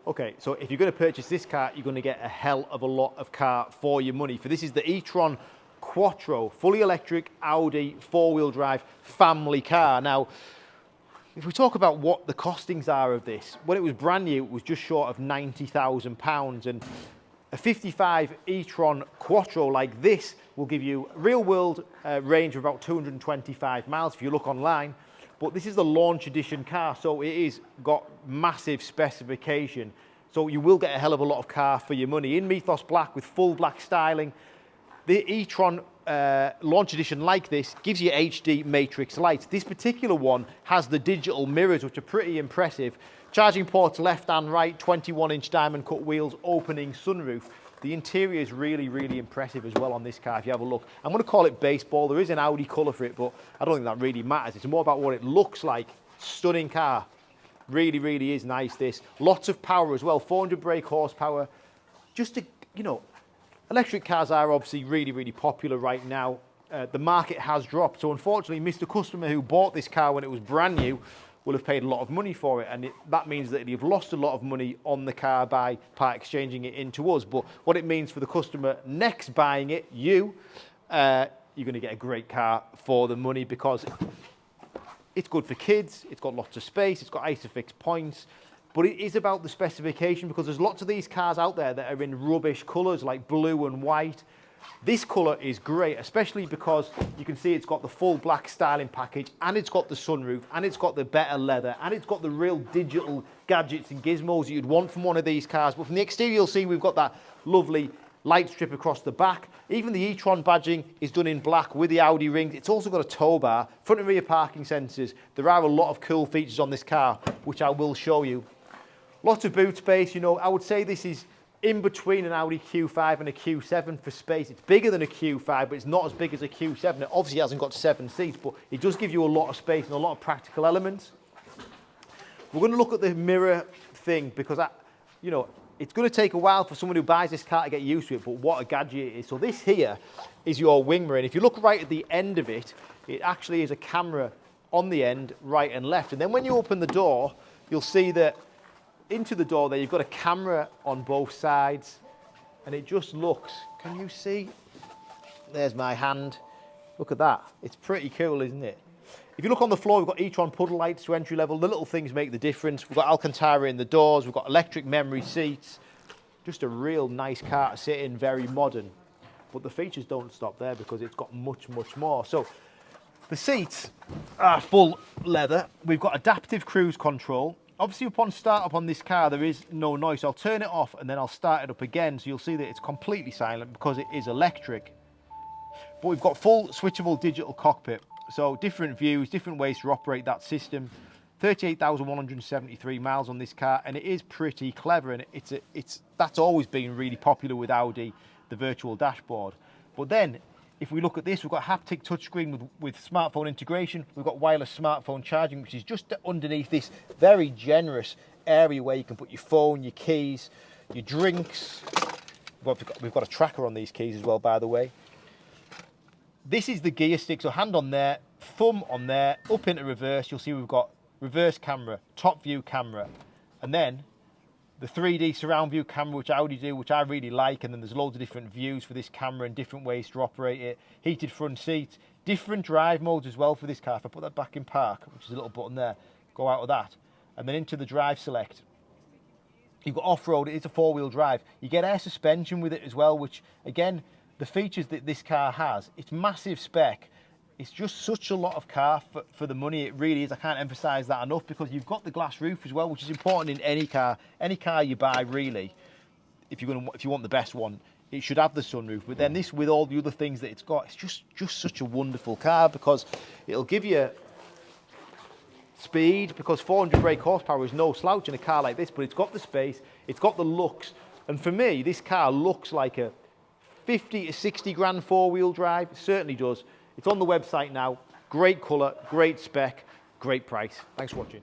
Okay, so if you're going to purchase this car, you're going to get a hell of a lot of car for your money. For this is the E-Tron Quattro, fully electric Audi 4-wheel drive family car. Now, if we talk about what the costings are of this, when it was brand new, it was just short of £90,000, and a 55 E-Tron Quattro like this will give you real world range of about 225 miles if you look online. But this is the launch edition car, so it is got massive specification. So you will get a hell of a lot of car for your money. In Myhos Black with full black styling, the E-Tron launch edition like this gives you HD matrix lights. This particular one has the digital mirrors, which are pretty impressive. Charging ports left and right, 21-inch diamond cut wheels, opening sunroof. The interior is really, really impressive as well on this car if you have a look. I'm going to call it baseball. There is an Audi colour for it, but I don't think that really matters. It's more about what it looks like. Stunning car. Really, really is nice, this. Lots of power as well. 400 brake horsepower. Just to, you know, electric cars are obviously really, really popular right now. The market has dropped. So unfortunately, Mr. Customer who bought this car when it was brand new will have paid a lot of money for it, and that means that you've lost a lot of money on the car by part exchanging it into us. But what it means for the customer next buying it, you're going to get a great car for the money, because it's good for kids, it's got lots of space, it's got ISOFIX points, but it is about the specification, because there's lots of these cars out there that are in rubbish colours like blue and white. This colour is great, especially because you can see it's got the full black styling package, and it's got the sunroof, and it's got the better leather, and it's got the real digital gadgets and gizmos that you'd want from one of these cars. But from the exterior, you'll see we've got that lovely light strip across the back. Even the E-Tron badging is done in black with the Audi rings. It's also got a tow bar, front and rear parking sensors. There are a lot of cool features on this car, which I will show you. Lots of boot space. You know, I would say this is in between an Audi Q5 and a Q7 for space. It's bigger than a Q5, but it's not as big as a Q7. It obviously hasn't got 7 seats, but it does give you a lot of space and a lot of practical elements. We're going to look at the mirror thing, because you know, it's going to take a while for someone who buys this car to get used to it, but what a gadget it is. So this here is your wing mirror, and if you look right at the end of it, it actually is a camera on the end, right and left. And then when you open the door, you'll see that into the door there, you've got a camera on both sides, and it just looks, can you see? There's my hand. Look at that. It's pretty cool, isn't it? If you look on the floor, we've got E-Tron puddle lights to entry level. The little things make the difference. We've got Alcantara in the doors. We've got electric memory seats. Just a real nice car to sit in, very modern. But the features don't stop there, because it's got much, much more. So the seats are full leather. We've got adaptive cruise control. Obviously, upon startup on this car, there is no noise. So I'll turn it off and then I'll start it up again. So you'll see that it's completely silent because it is electric. But we've got full switchable digital cockpit. So different views, different ways to operate that system. 38,173 miles on this car, and it is pretty clever. And that's always been really popular with Audi, the virtual dashboard. But then, if we look at this, we've got haptic touchscreen with smartphone integration. We've got wireless smartphone charging, which is just underneath this very generous area where you can put your phone, your keys, your drinks. We've got a tracker on these keys as well, by the way. This is the gear stick, so hand on there, thumb on there, up into reverse. You'll see we've got reverse camera, top view camera, and then the 3D surround view camera, which Audi do, which I really like, and then there's loads of different views for this camera and different ways to operate it. Heated front seats, different drive modes as well for this car. If I put that back in park, which is a little button there, go out of that, and then into the drive select. You've got off-road, it's a 4-wheel drive. You get air suspension with it as well, which, again, the features that this car has, it's massive spec. It's just such a lot of car for the money. It really is. I can't emphasize that enough, because you've got the glass roof as well, which is important in any car you buy, really. If you want the best one, it should have the sunroof. But then this, with all the other things that it's got, it's just such a wonderful car, because it'll give you speed, because 400 brake horsepower is no slouch in a car like this, but it's got the space, it's got the looks. And for me, this car looks like a 50 to 60 grand 4-wheel drive. It certainly does. It's on the website now. Great colour, great spec, great price. Thanks for watching.